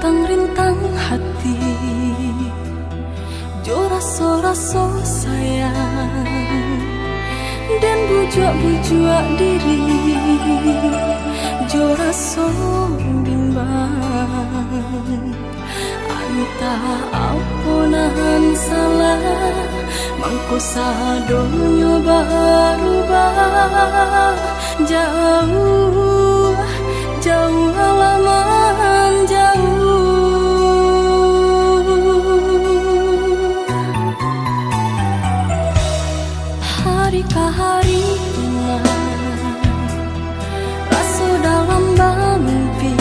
rintang-rintang hati, jo raso-raso sayang, dan bujuk-bujuk diri, jo raso bimbang. Entah apunan salah, mangko sadonyo berubah. Jauh, jauh halaman jauh. Hari ke hari ingat, rasa dalam mimpi,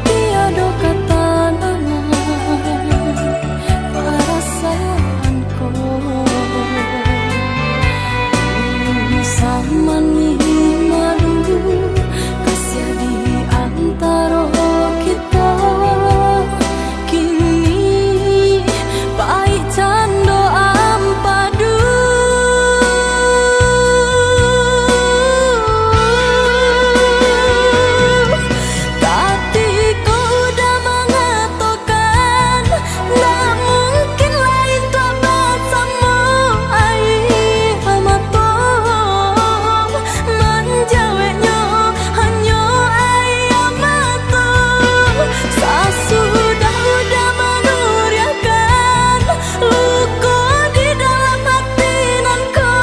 tiada kata nama perasaanku. Sama nih madu kasih di antara kita, kini pahit cando ampadu. Hatiku udah mengatakan, tak mungkin lain tak bersama air amato. Menjawabnya hanya air amato. Sesudah udah menuriakan luka di dalam hati nanku,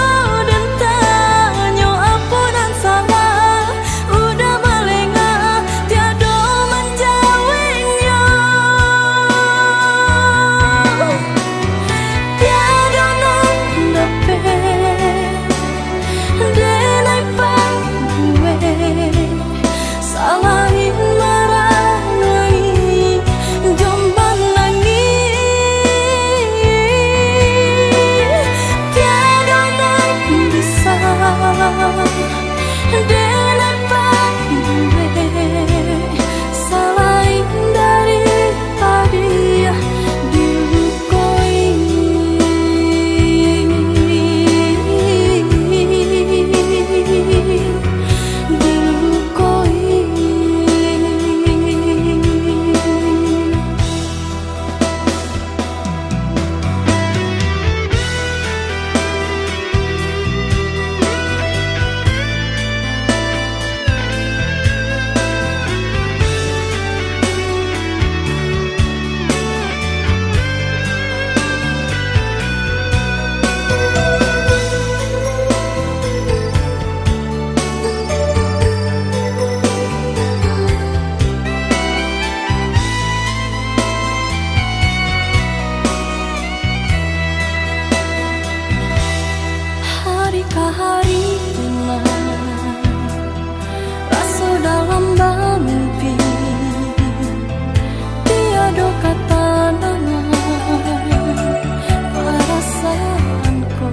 dan tanya apa dan salah, udah melengah tiada menjawabnya. Tiada nan dapat denai gue, salahin marah nangis, jomban nangis. Tiada nan bisa denai gue, salahin daripada dia dilukoi. Hari ke hari ingat, rasa dalam mimpi, tiada kata nama perasaanku.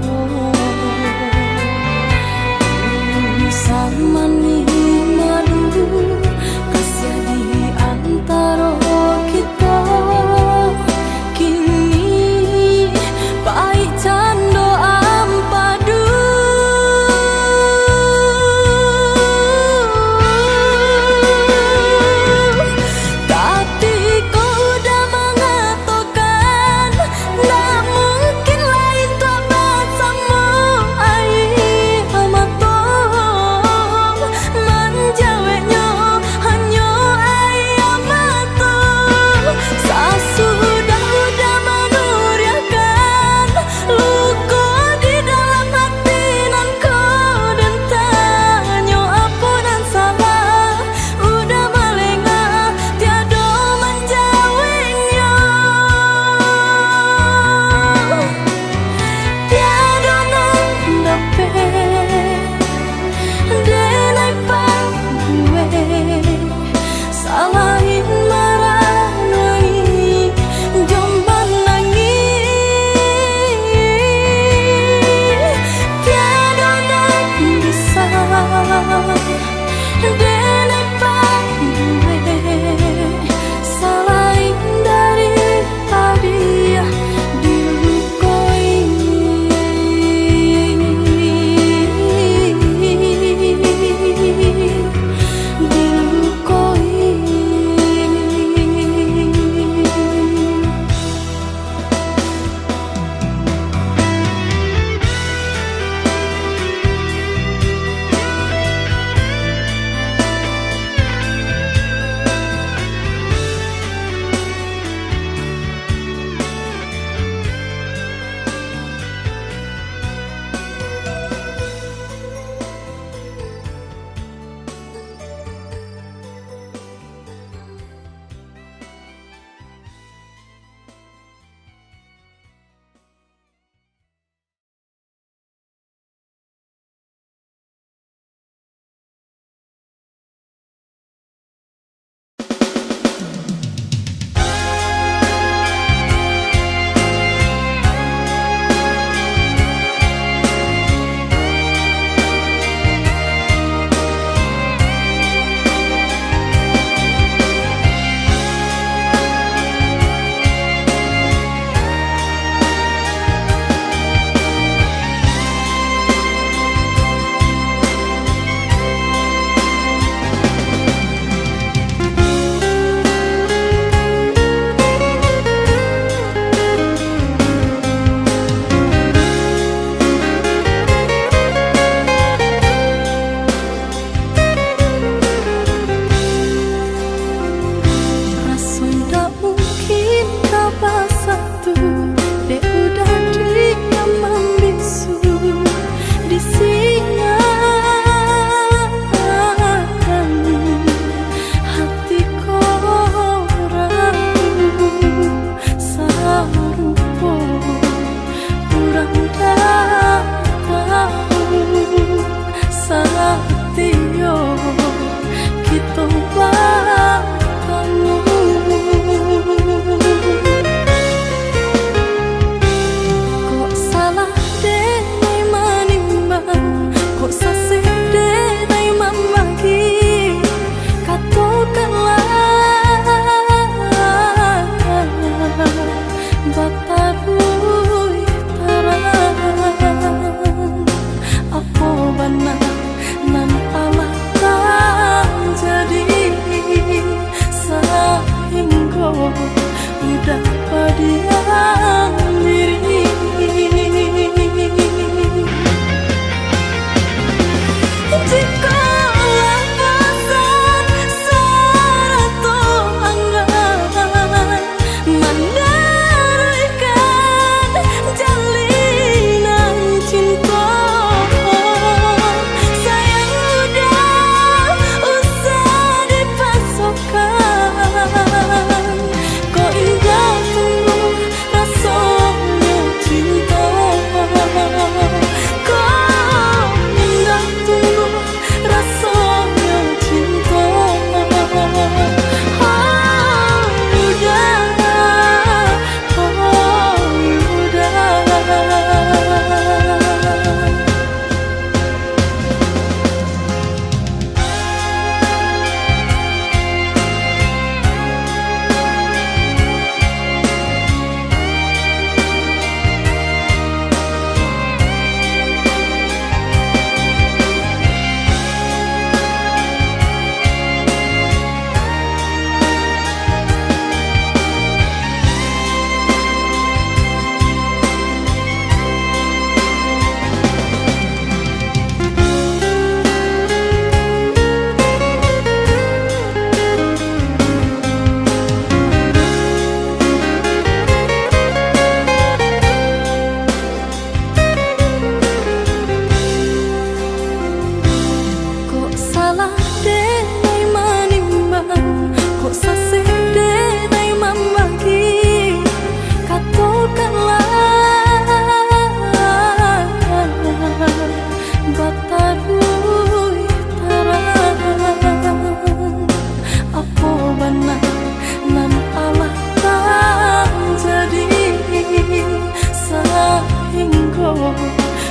Sama nih madu kasih di antara kita, kini pahit cando ampadu.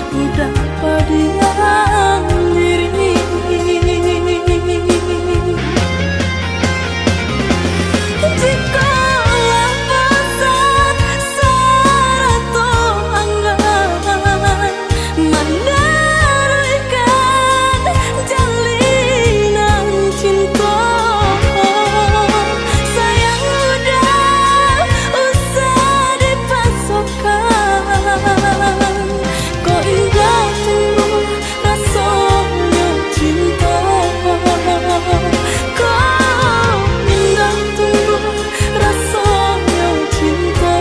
udah berdiam diri. Jikalau bosan satu anggan menerukan jalinan cinta, sayang udah usah dipasokkan. Kau ingat tunggu rasanya cinta, kau ingat tunggu rasanya cinta.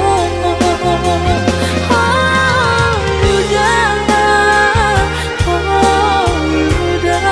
Oh udah, oh udah.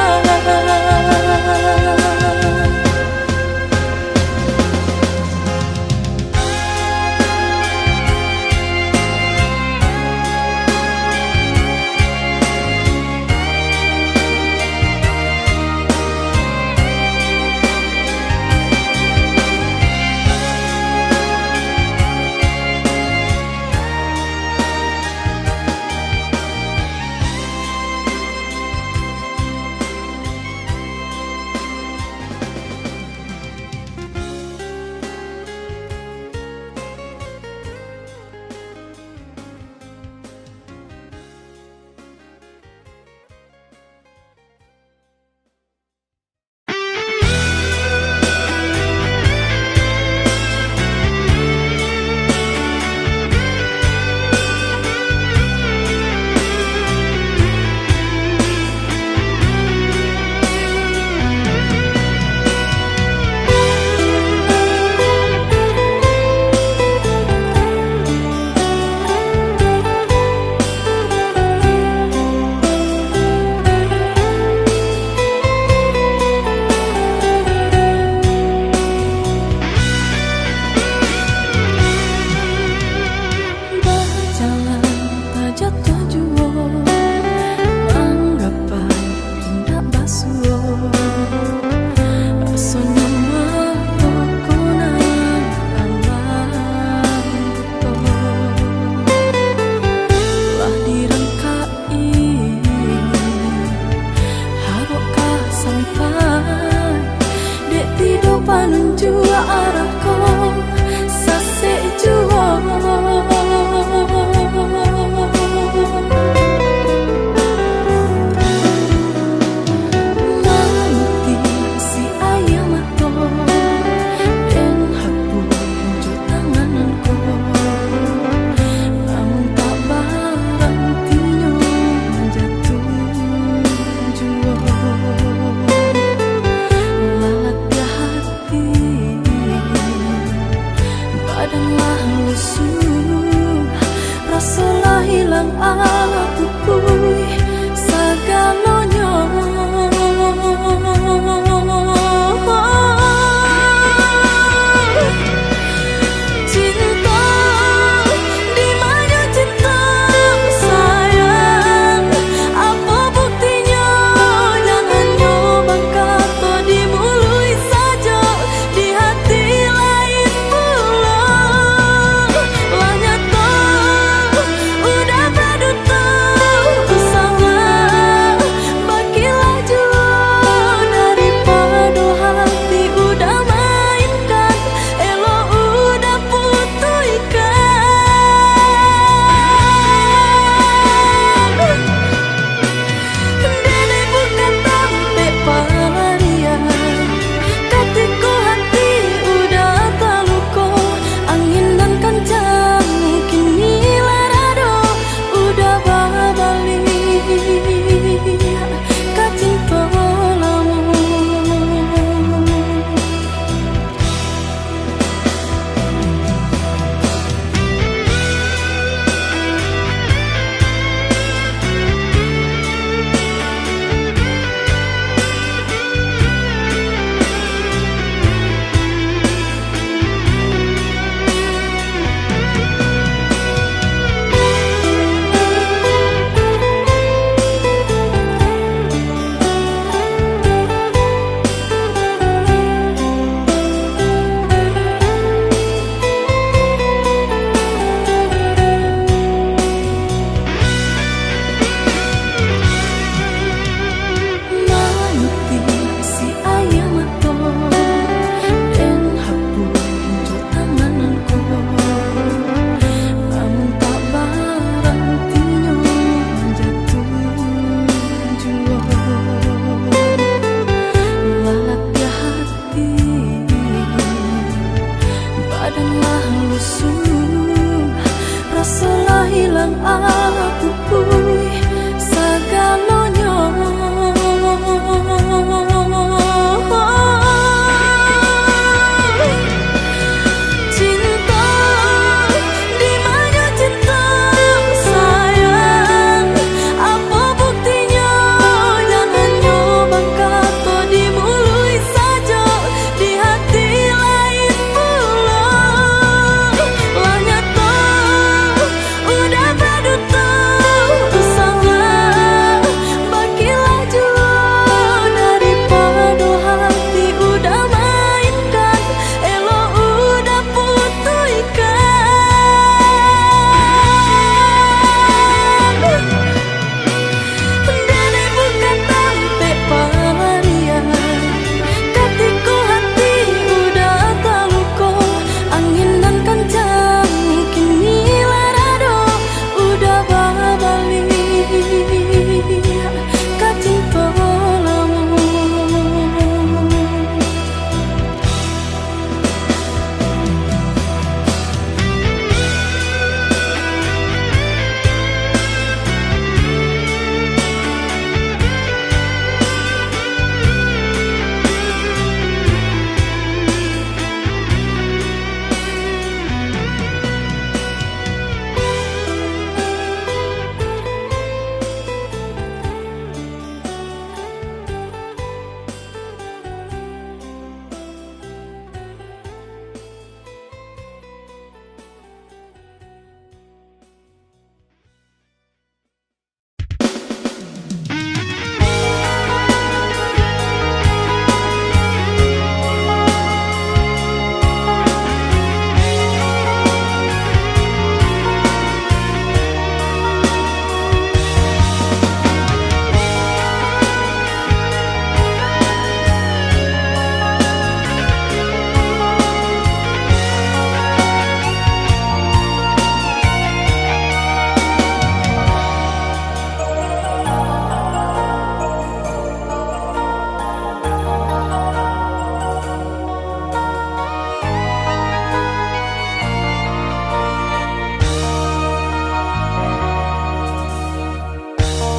Berjalan tak jatuh jua, anggapan tindak basuh. Rasanya matokonan alam buto, telah dirangkai harokah sampai dek tidur panunjuk arahku sasek jua. Manti si ayam ato dan hapu unjuk tangananku, namun tak barantinya jatuh jua. Lalat hati badanlah lusuh, rasalah hilang aku pui segalanya. Cinta di mana cinta sayang, apa buktinya? Jangan nyoba kata di mulut saja, di hati lain pula. Lah nyata udah berduta, usaha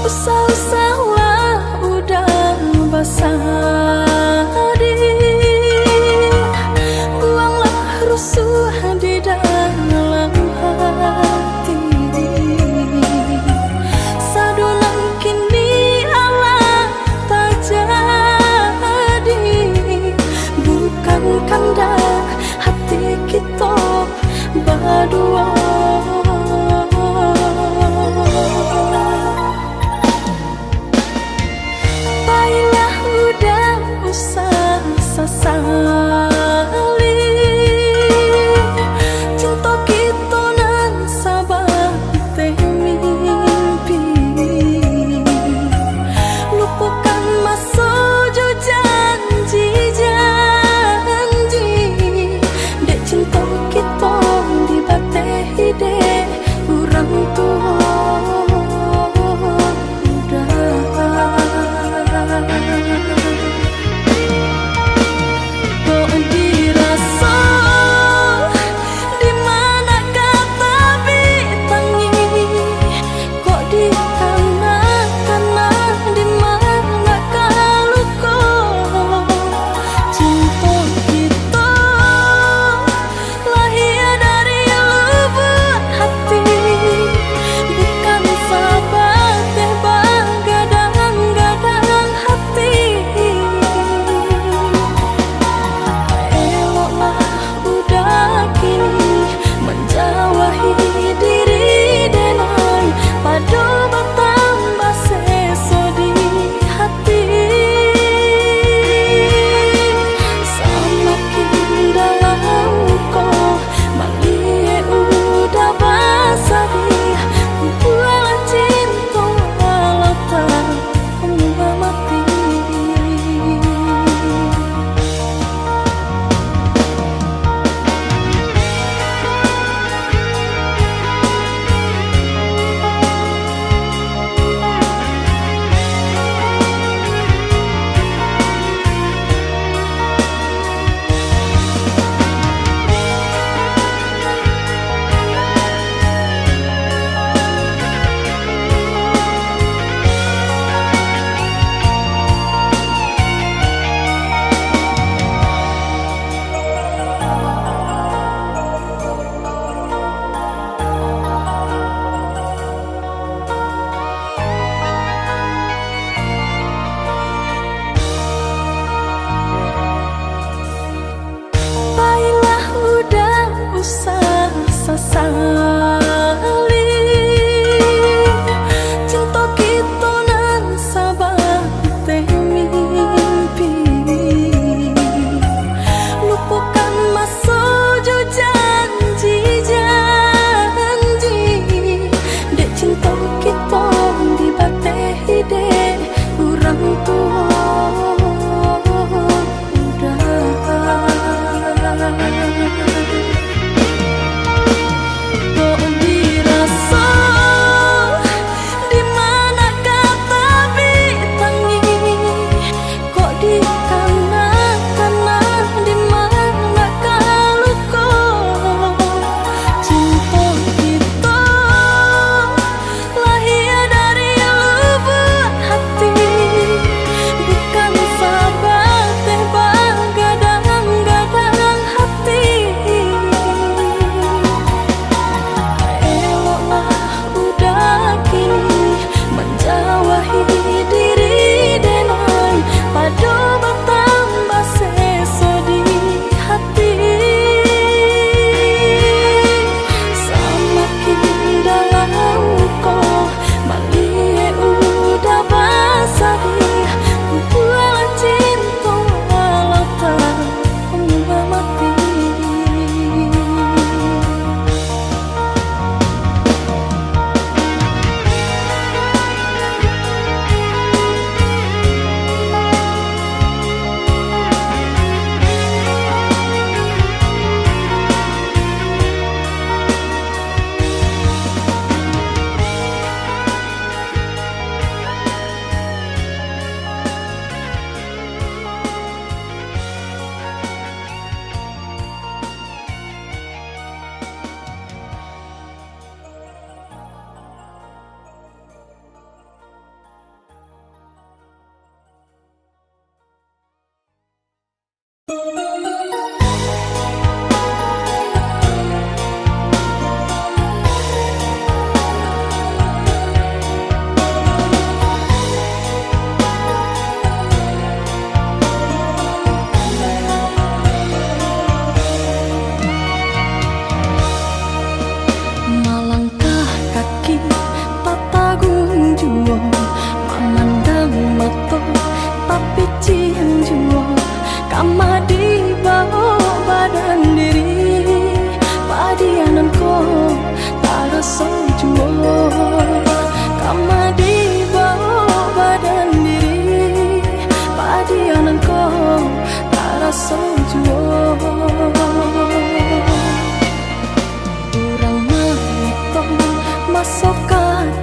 Usah-usahlah udah basah buanglah rusuh di dalam hati. Sadunan kini Allah tak jadi, bukan kandak hati kita berdua.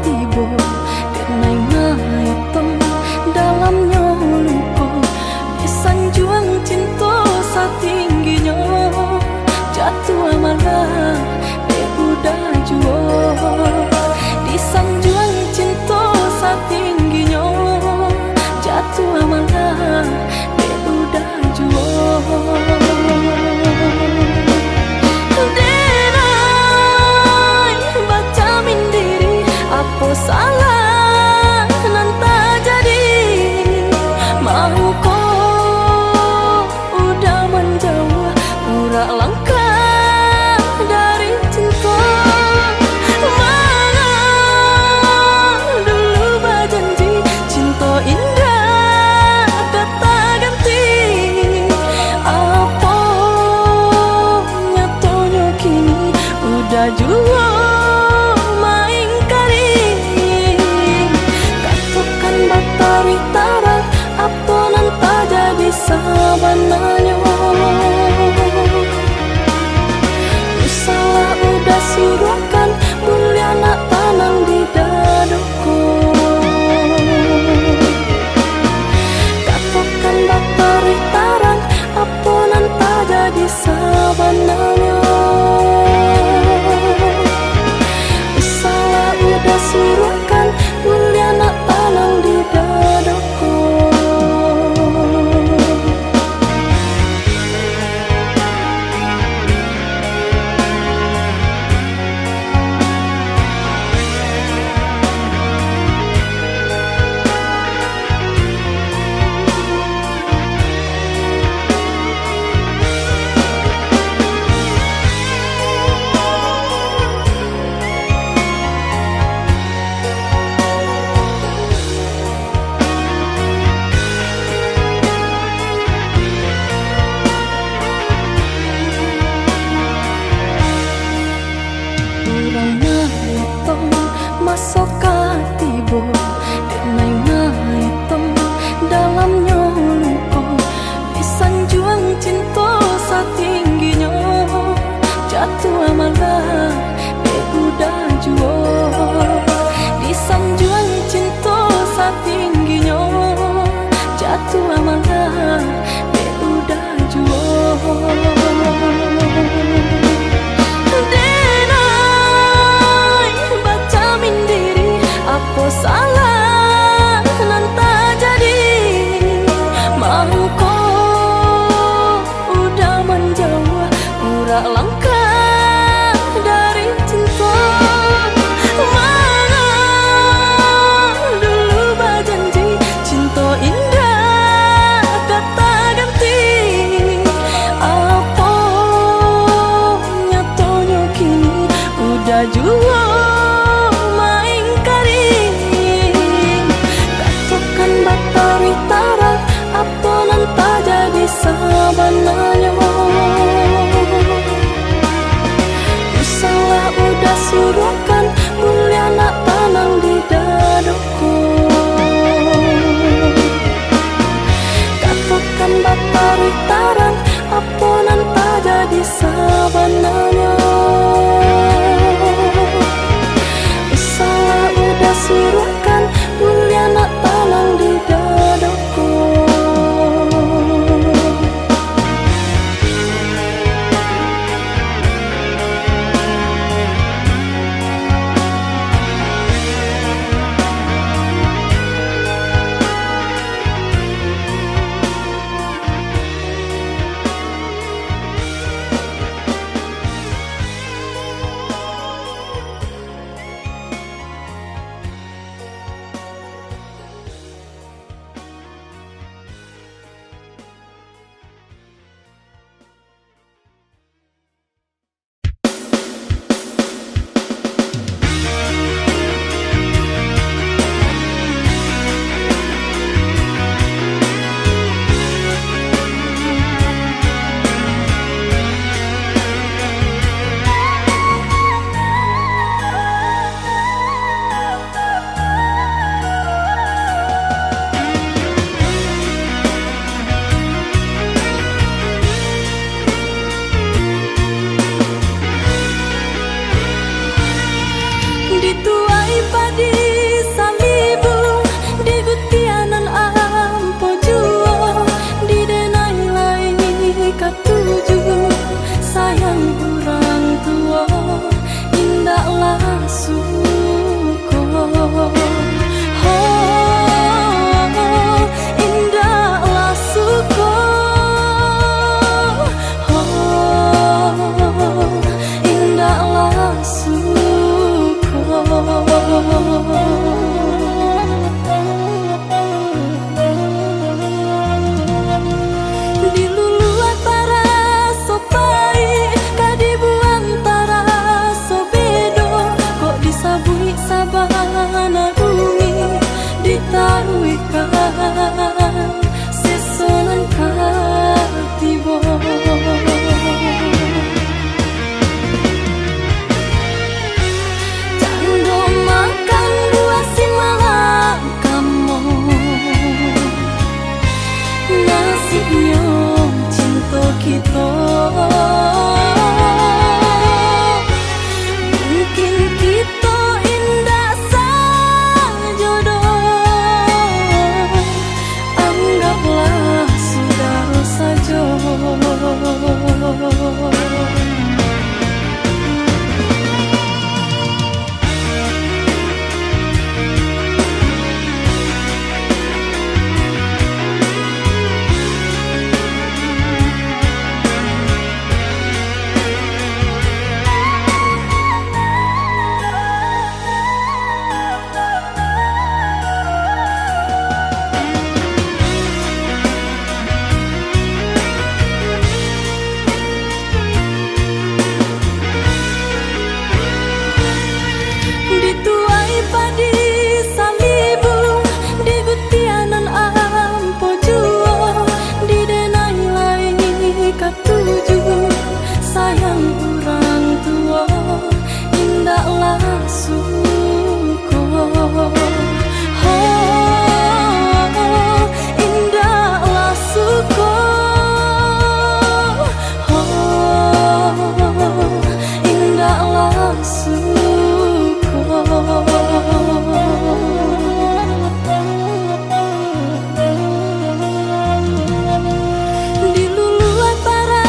tibo denai ngaitem dalamnya luko disanjuang cinta satingginya jatuh malah de udah juo disanjuang cinta satingginya jatuh malah de udah juo. Salah nan tak jadi mau kau udah menjauh pura langkah dari cinta mana dulu berjanji cinta indah kata ganti apa nyatanya kini udah jua Tara apa nan tak jadi sabananya salah udah sirukan mulia nak tanang di dadaku katakan batari tarang apa nan tak jadi sabananya salah udah sirukan mulia nak tanang di dadaku. Masuk tibo denai ngaitem dalamnya luko disanjuang cinta satingginya jatuh malah de udah juo disanjuang cinta satingginya jatuh malah de udah juo. Apa salah nan tak jadi mau kau udah menjauh pura langkah dari cinta mana dulu berjanji cinta indah kata ganti apa nyatanya kini udah jua batari tara apa nan tak jadi sabananya Diluluan para sopai, kadibuan tara sobedo, kok disabui sabana bumi, ditaruikan sesonan katibo. Cando makan buah si malam kamu, nasi nyong cinta kita. Mungkin kita indah sajodoh, anggaplah saudara saja. Dituai padi salibu, digutianan ampo juo, didenai lai katuju, sayang orang tua, indahlah suko. Oh, indahlah suko. Oh, indahlah suko. Diluluan para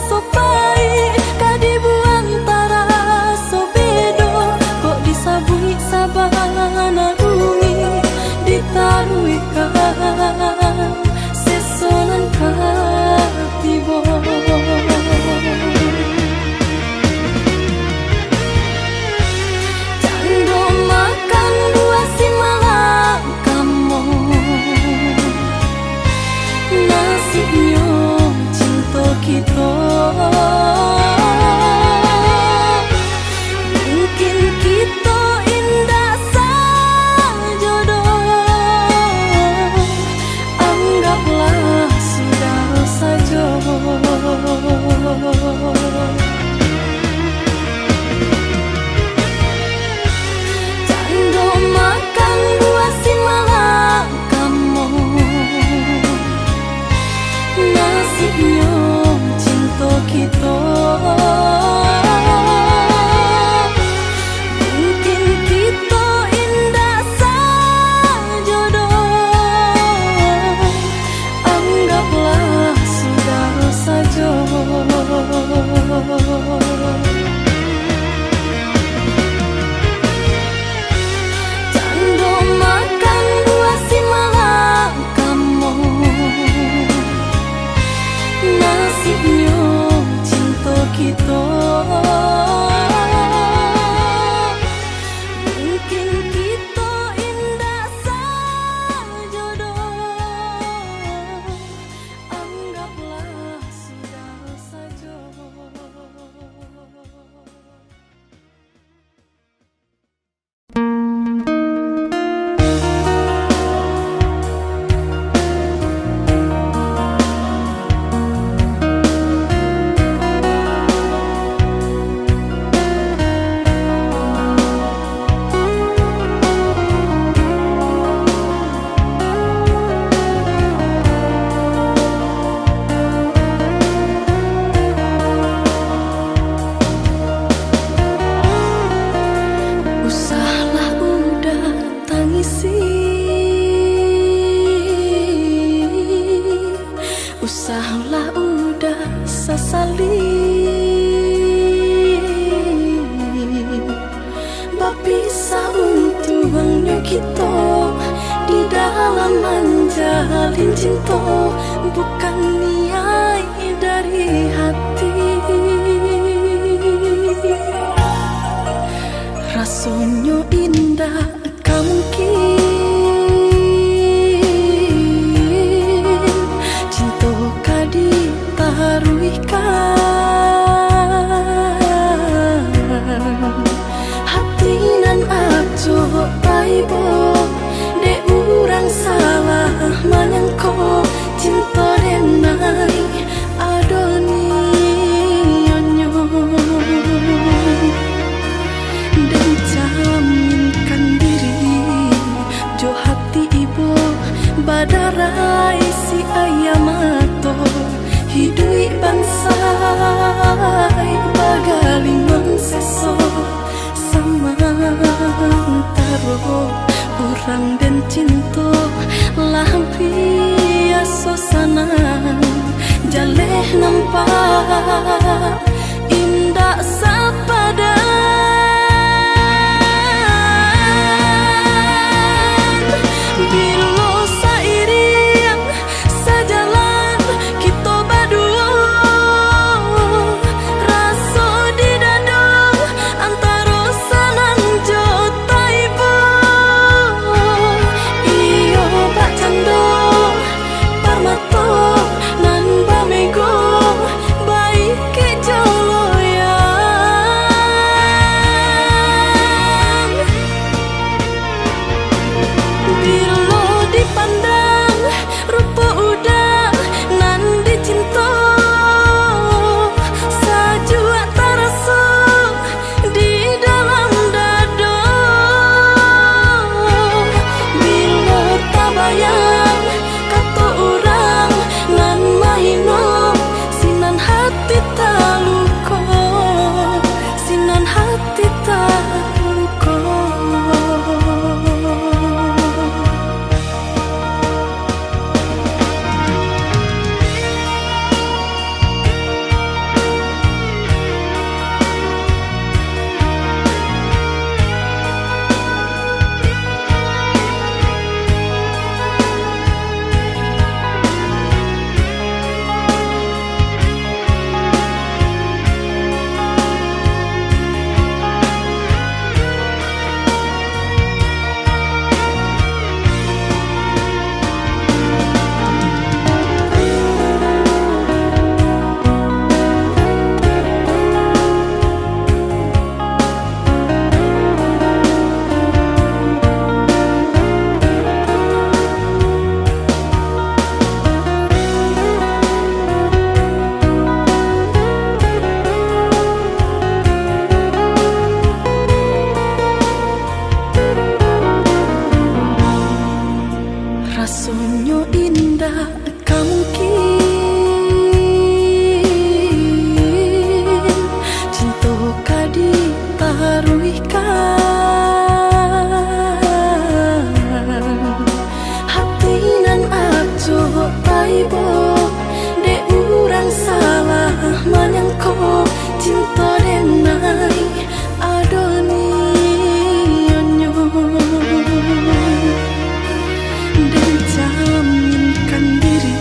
sopai, kadibuan tara sobedo, kok disabui sabana bumi, ditaruikan sesonan katibo. Cando makan buah si malam kamu, nasi nyong cinta kita. Mungkin kita indah sajodoh, anggaplah saudara saja. Cando makan buah si malam kamu, nasi nyong cinta kita. Mungkin kita indah sajodoh, anggaplah saudara saja. Cando makan buah si malam kamu, nasi nyong cinta kita. Mungkin kita indah sajodoh, anggaplah saudara saja. Usahlah udah sesali Bapisa untuknya kita di dalam menjalin cinta, bukan niat dari hati. Rasanya indah jaleh nampak indah sepadan. Bila seiring sejalan kita berdua, rasa di dada antara sanan jota ibu. Iyo bak canda parmata nan bamego baik ke joloyan. Bila dipandang rupa udah nan dicinta, sajua terasa di dalam dada. Bila tak bayang kata orang nan mahino, sinan hati tak luka, sinan hati tak luka. Rasanya indah tak mungkin cinta kadi taruhkan hati nan aco taibo de urang salah menyangko cinta denai adonionyo. Dan jaminkan diri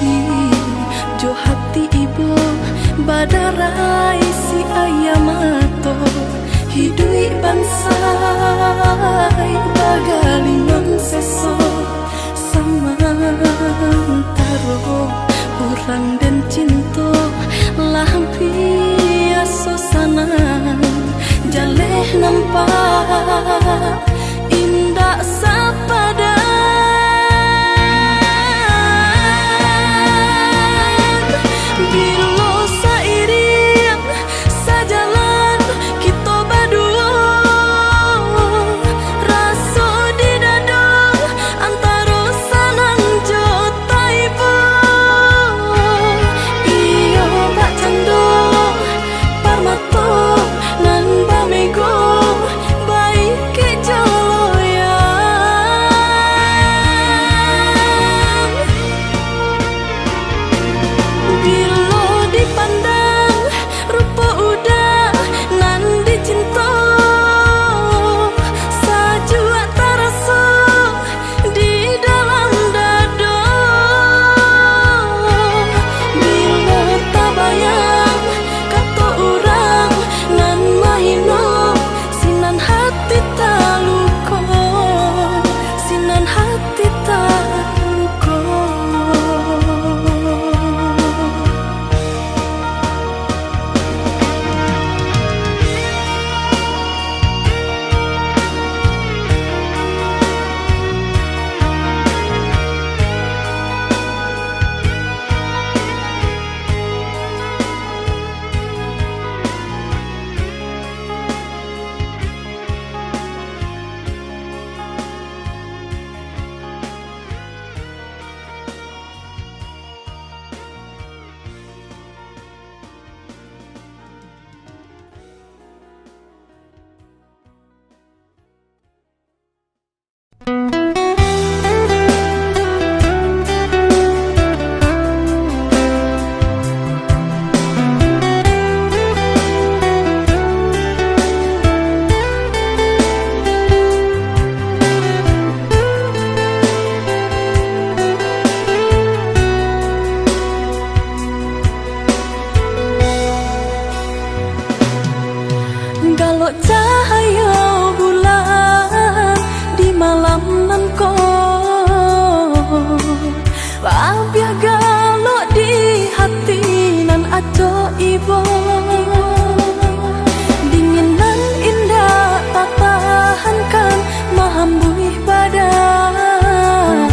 badan,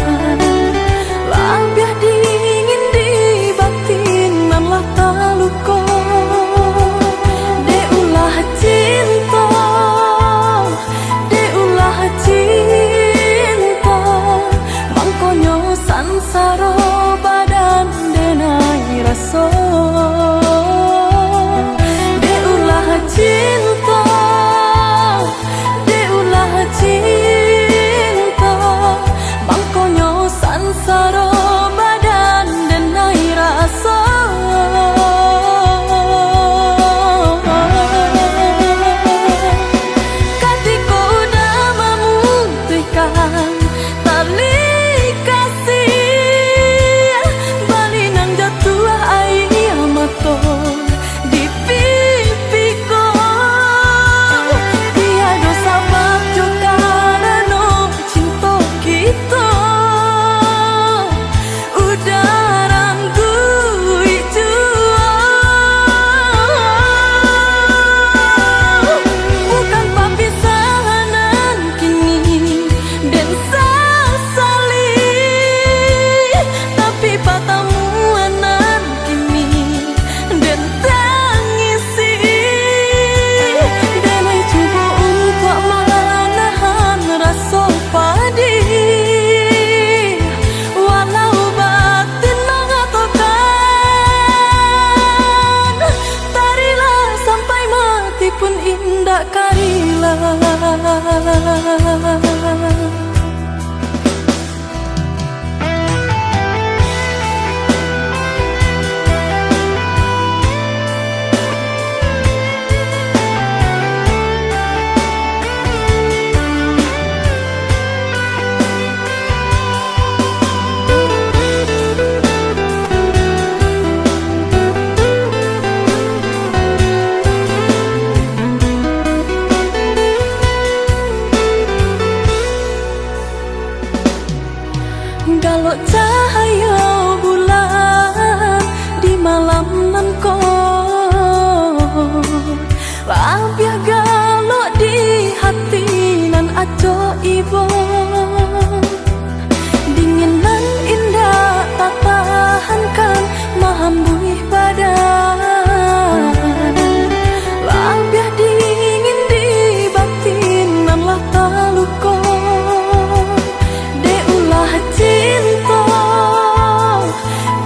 labih dingin di batin nan lah taluko. De ulah cinta, de ulah cinta, mangkonyo sansaro badan denai raso. De ulah cinta, de ulah cinta, mangkonyo sansaro badan denai raso. Katiko udah memutihkan tali kasih, balinang jatuh air mata di pipiku. Tiada sabab juga karena cinta kita. Udah ranggui jua, bukan perpisahan kini dan sesali, tapi pertemuan kini dan tangisi. Denai coba untuk menahan rasa pedih, walau batin mengatakan tarilah sampai mati pun indah karilah. Galok cahaya bulan di malam nan kot, labih galok di hati nan aco ibo. Dingin nan indah tak tahankan mahambui badan, labih dingin di batin nan lah taluko. De ulah cinta,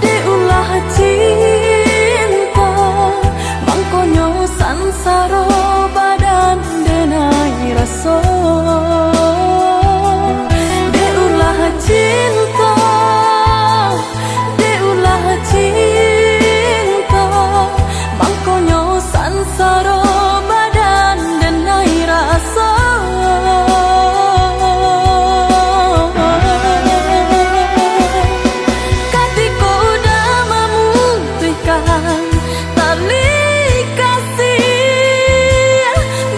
de ulah cinta, mangkonyo sansaro badan denai raso. De ulah cinta, de ulah cinta, mangkonyo sansaro badan denai raso. Katiko udah memutihkan tali kasih,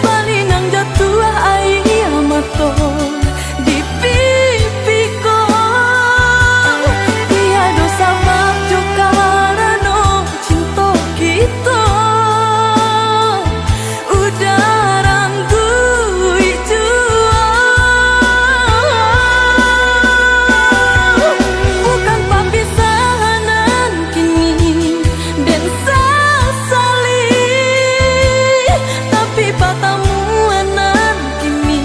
balinang jatuh air mata di pipiku. Tiada sabab juga karena cinta kita. Udah ranggui jua, bukan perpisahan kini dan sesali, tapi pertemuan kini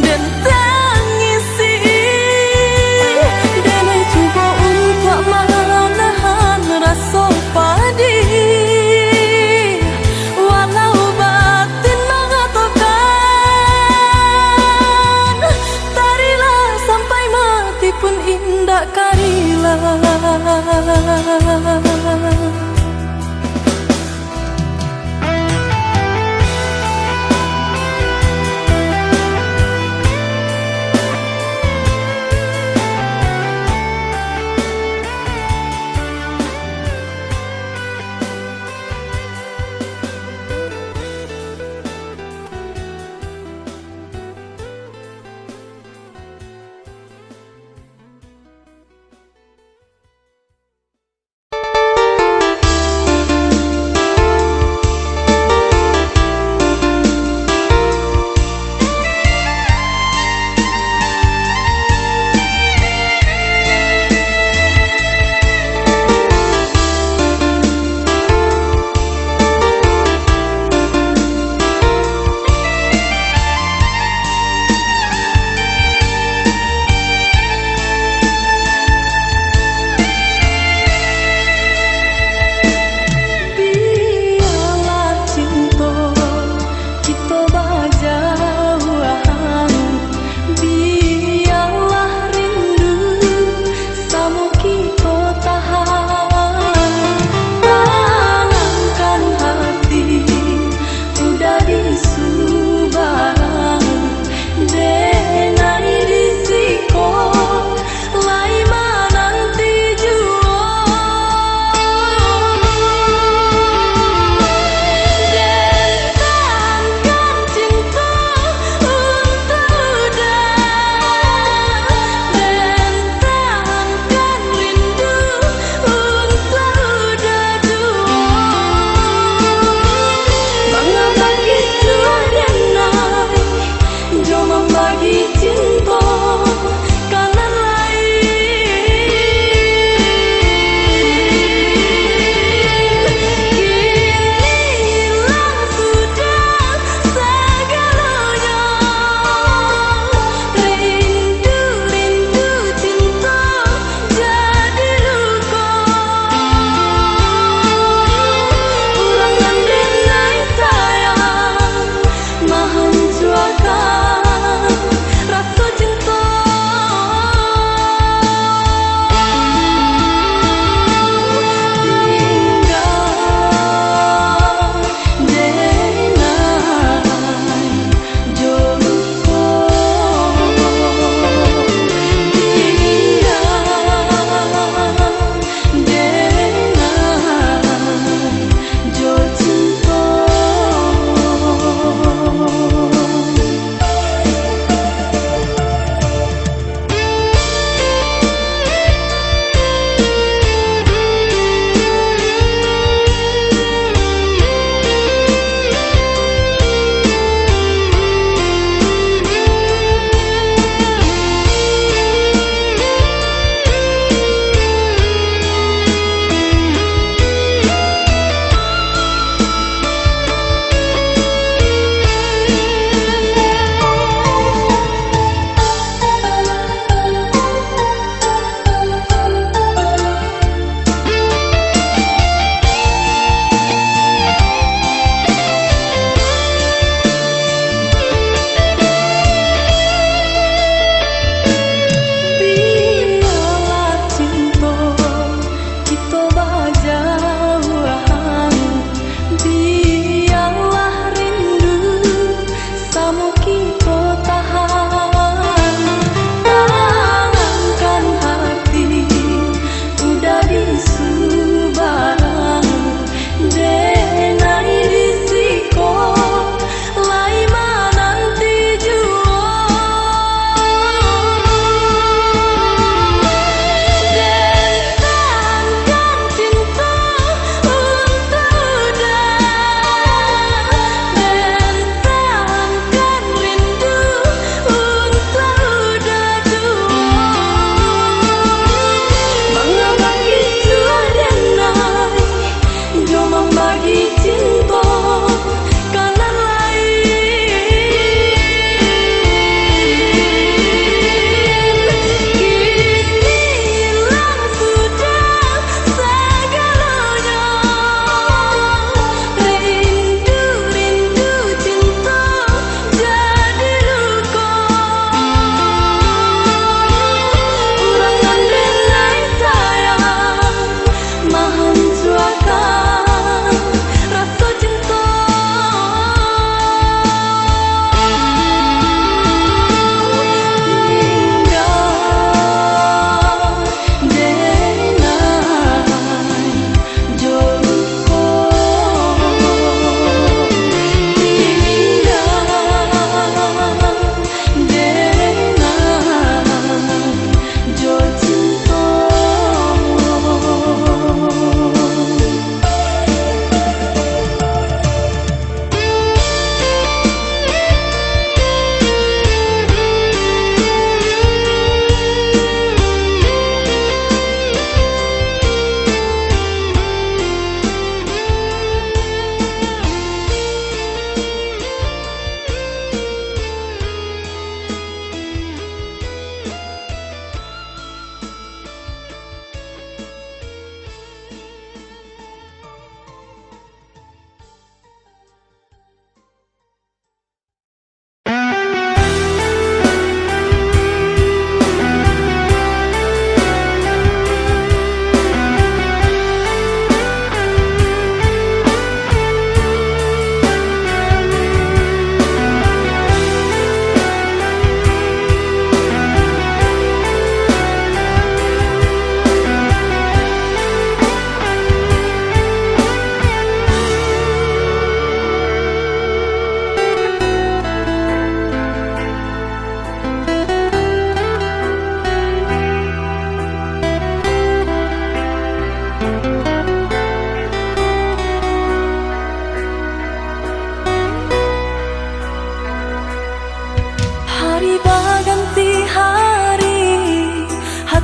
dan tangisi. Denai coba untuk menahan rasa pedih, walau batin mengatakan tarilah sampai mati pun indah karilah.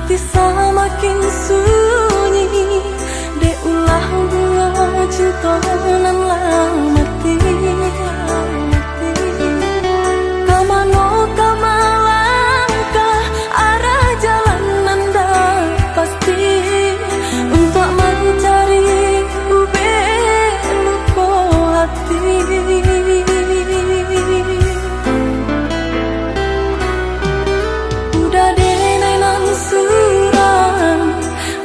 hati semakin sunyi, de ulah bunga cinta nan lah mati. Kamano kamalangkah arah jalan nanda pasti untuk mencari ube luko hati. Udah denai nan suram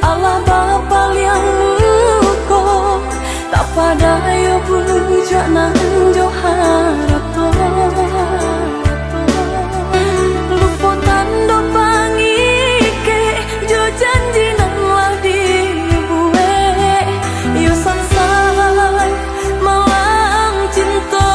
Allah bapa liang luko tak pada yo bujak nan jo harap to. Luputan do pangike jo janji nan lah dibuwe yo sansai malang cinta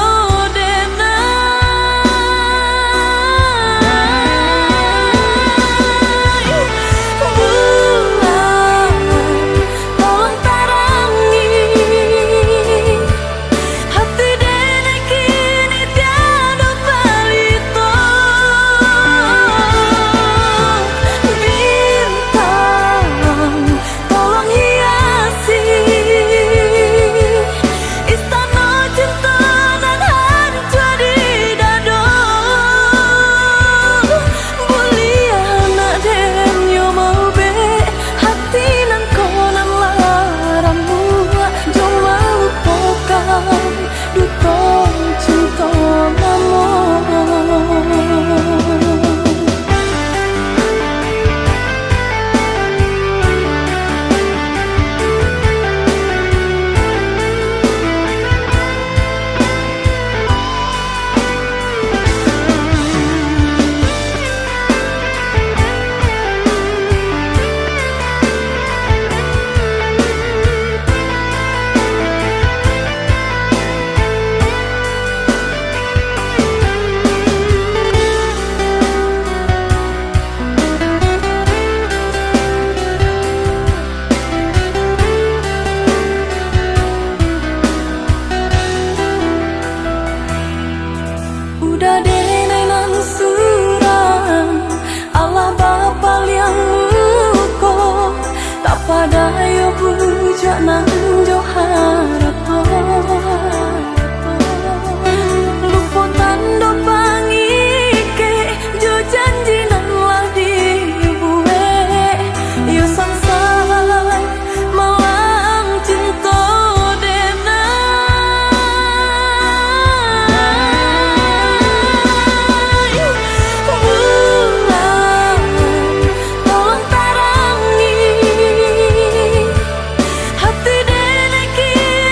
udah denai nan suram Allah bapa liang luko tak pada yo bujak nan jo harap to. Luputan do pangike jo janji nan lah dibuwe yo sansai malang cinta hati denai kini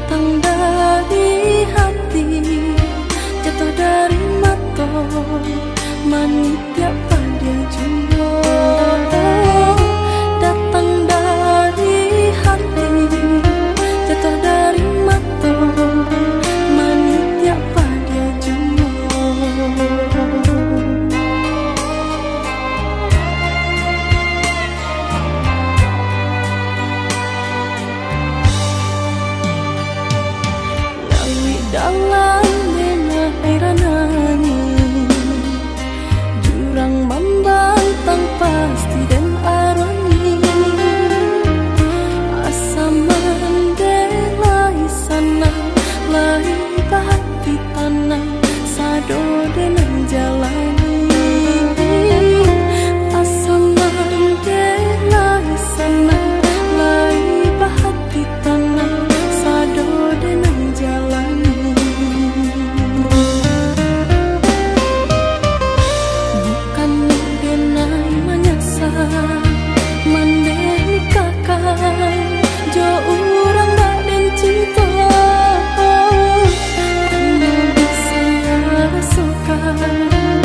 datang dari hati, jatuh dari mata, manitia pada jumbo. Datang dari hati, jatuh dari mata, manitia pada jumbo. Dalam denah air nangis, jurang membantang pasti dan aroni, asa mendelai sana, lai hati tanah, sado denah jalani, asa mendelai sana, lai hati tanah, sado denah jalani. Mandeni kakak, jo urang dak den cinta, karena bisa rasukan.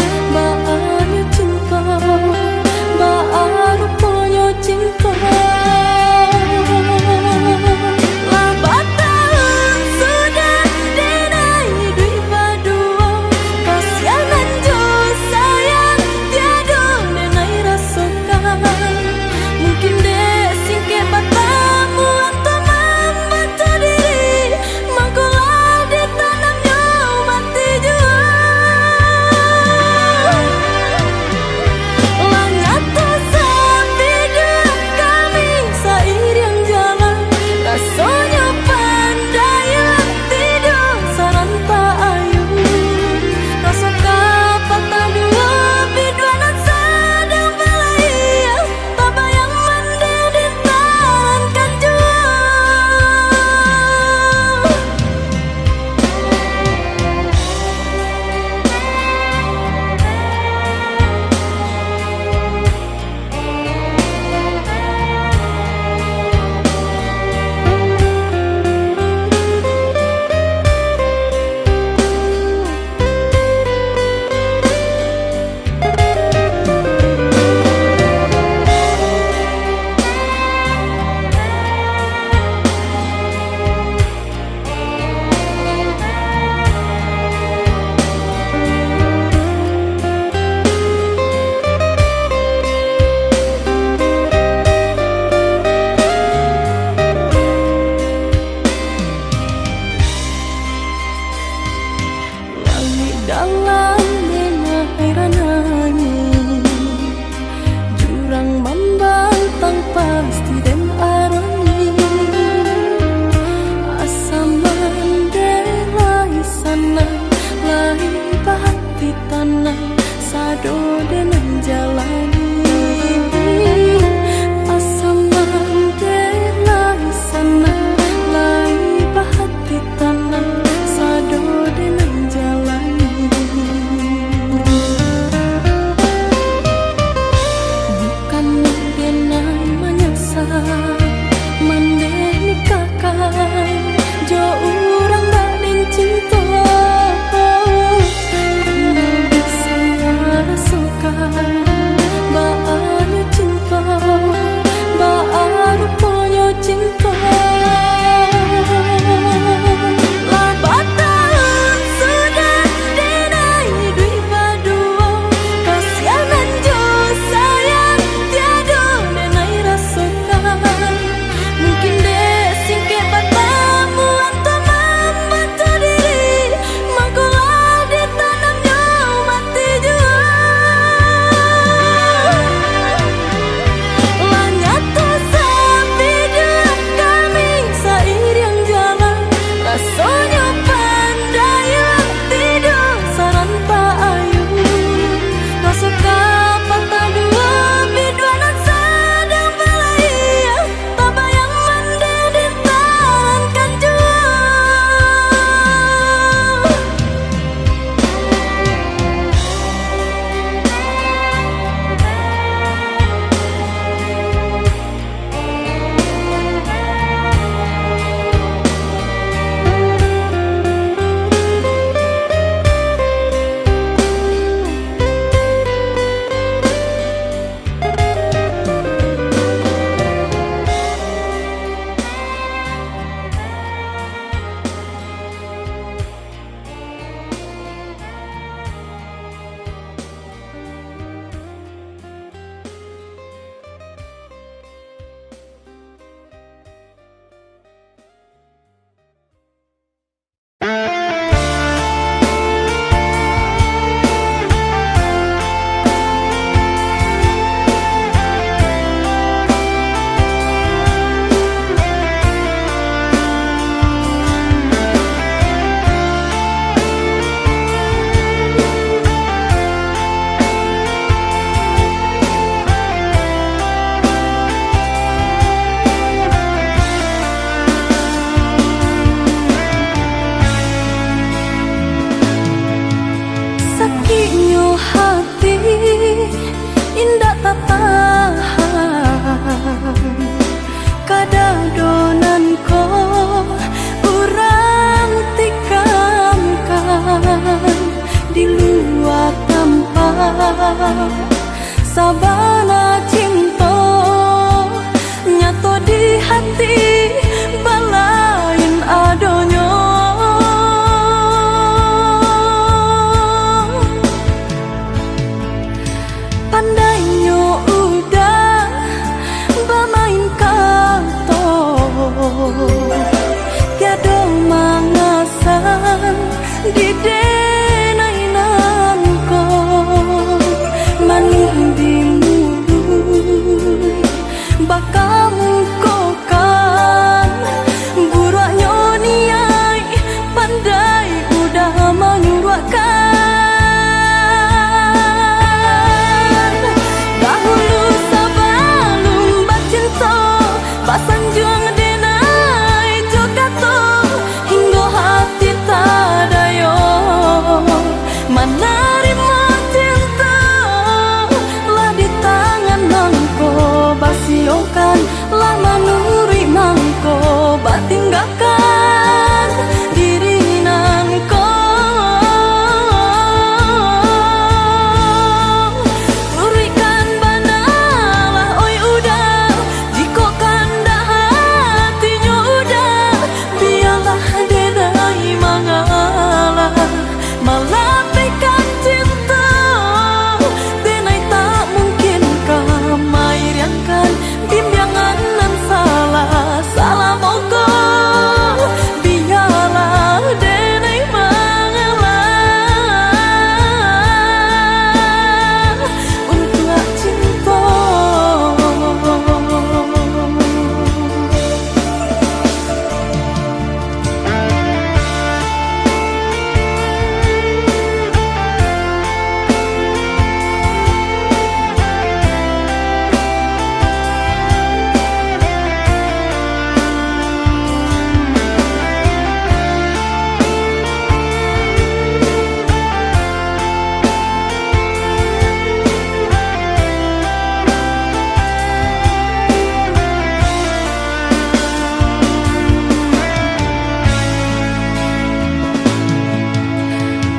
sabana cinta nyato di hati balain adonyo. Pandainya udah bermain kato tiada mangasan di denainan ko maning di mulut bakamu kokan buraknya niai pandai udah menyuruhkan dahulu sebelum bercinta basanjuang denai jokato hingga hati tadayo menerima cinta lah di tangan mangko basiokan lah menuri mangko batinggalkan diri nangko turikan banalah oi udah jiko kanda hatinya udah biarlah denai mangalah melapihkan cinta denai tak mungkin kamairiakan bimbingan nan salah moko biarlah denai mangalah untuk cinta.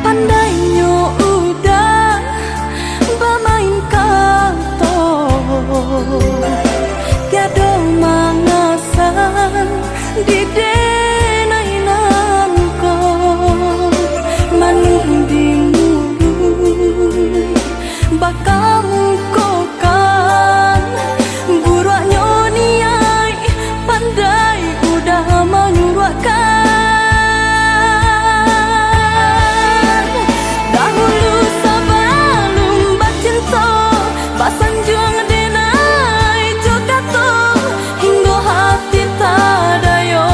Pandainya udah bermain kato tiada mangasan di denainan ko maning di mulut bakamu kokan buraknya niai pandai udah menyuruhkan dahulu sebelum bercinta basanjuang denai jokato hingga hati tadayo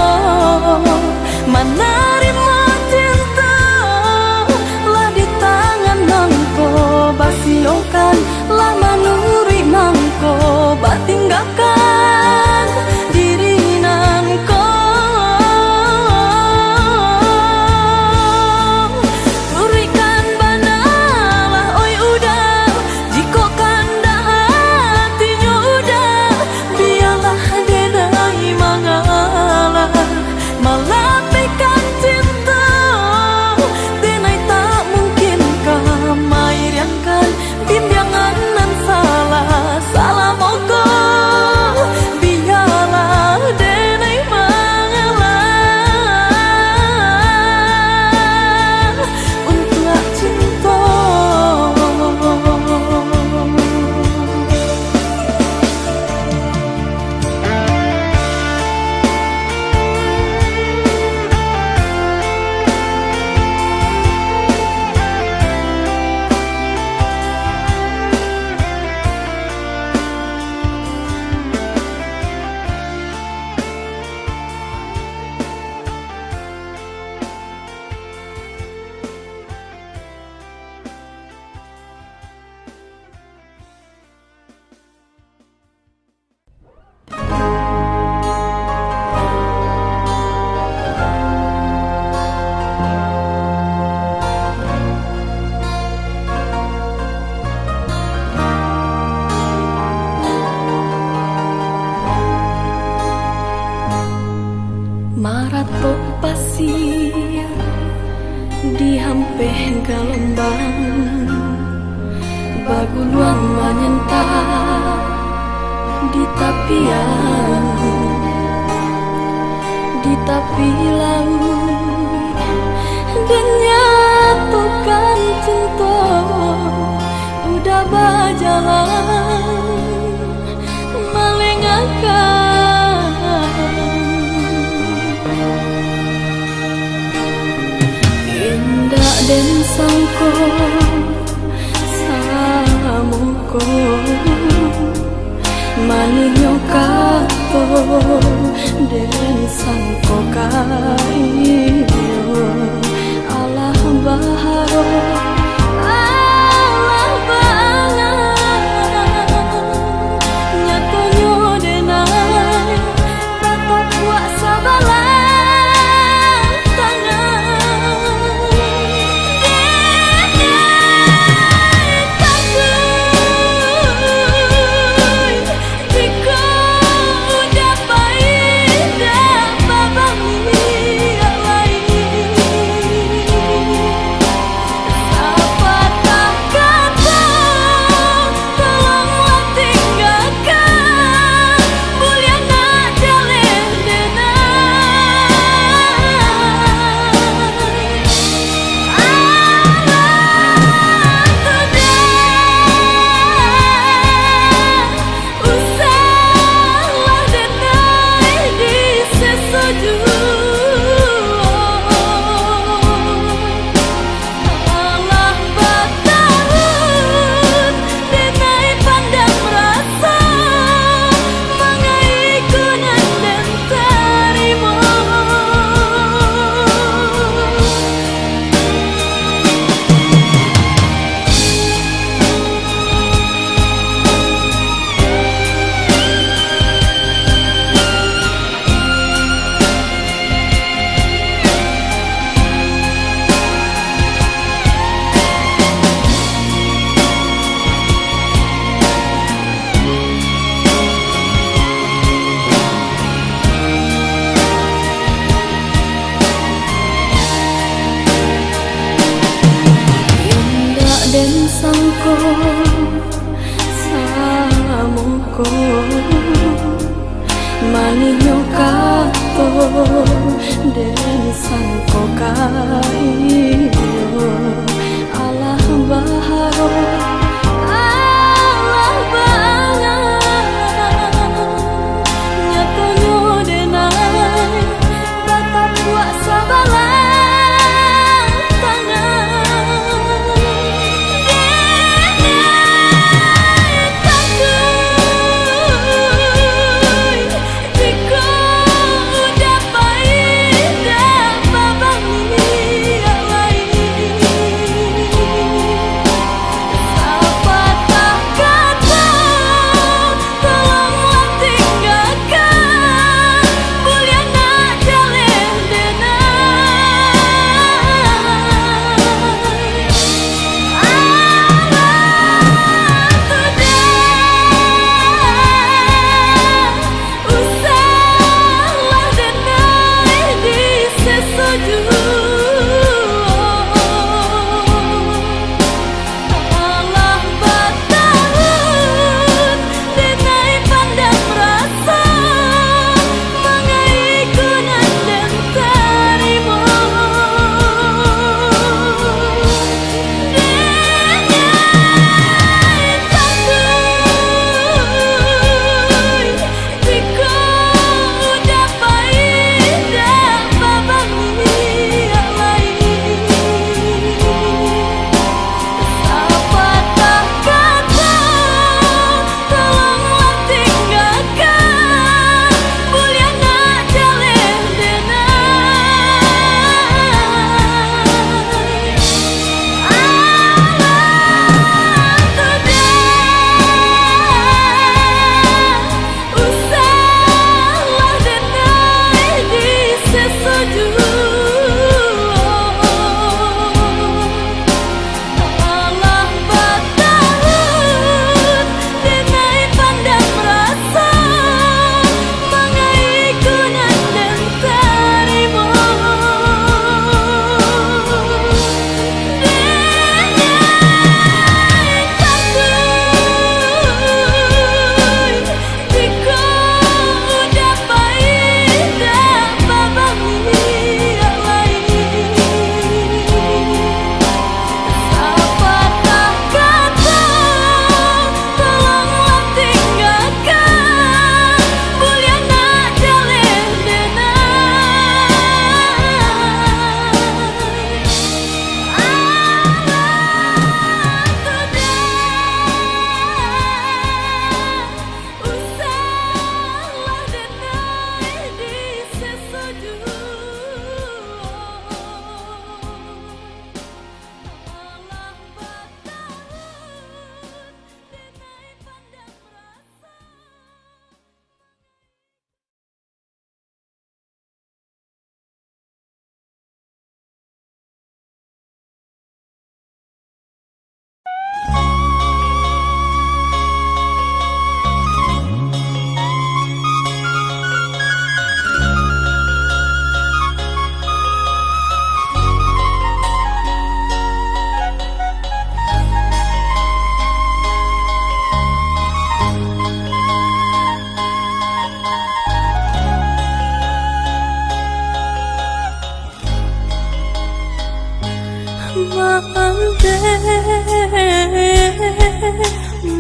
menerima cinta lah di tangan mangko basiokan lah menuri mangko batinggalkan diri nangko turikan banalah oi udah jiko kanda hatinya udah biarlah denai mangalah melapihkan cinta denai tak mungkin kamairiakan bimbingan nan salah moko biarlah denai mangalah untuk cinta. Maratok pasir di hampeh gelombang Baguluang menyentak di tepian, di tepi laut, dan nyatukan cinta udah berjalan melengakan. Indah dan sangko samuko maninyo kato den sangko kayo alah baharo alah bangan nyatonyo denai tatap buat sabalang tangan den sangko samuko maninyo kato den sangko kayo alah baharo alah bangan nyatonyo denai tatap buat sabalang tangan Babang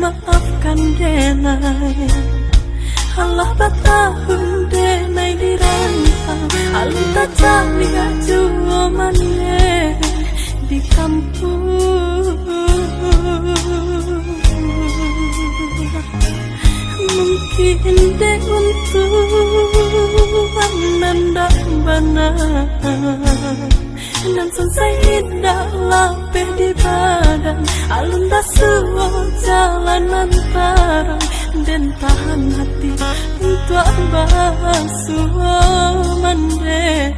Maafkan denai, Allah batahun denai di rantau, alun tak cari jua mane di kampung. Mungkin de untuk nanda benar, dan selesai hidaklah di badan, alun dah semua jalan antara, dan tahan hati untuk basuh mande.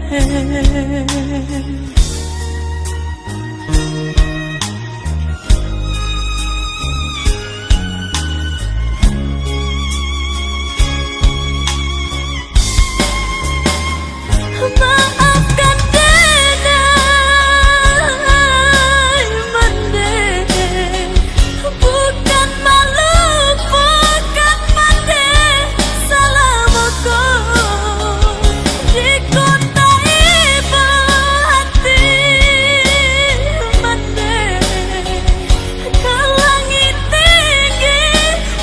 Maafkan denai mande, bukan malu, bukan mande, salah moko di kota ibu hati mande, ke langit tinggi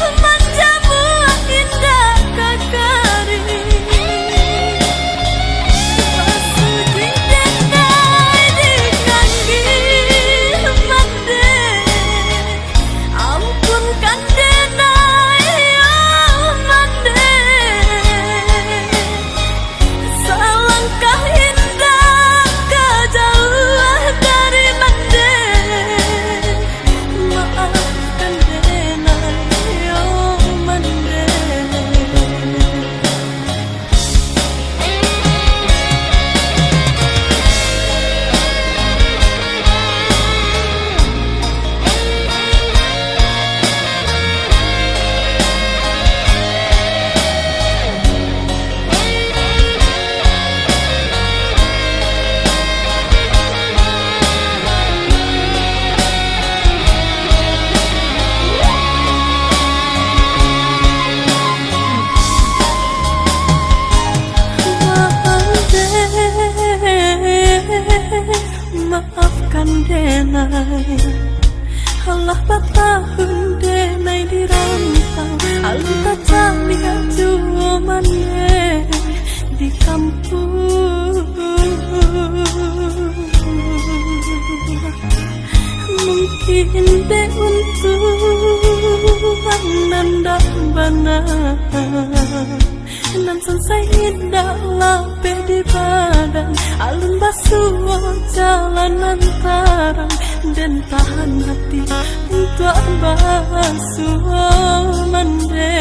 menjamu indah kakari. Maafkan denai, Allah batahun denai di rantau, alun tak cari jua mane di kampung. Mungkin de untuk nanda benar, dan selesai hidaklah di badan, alun basuh jalan antara, dan tahan hati untuk basuh mande.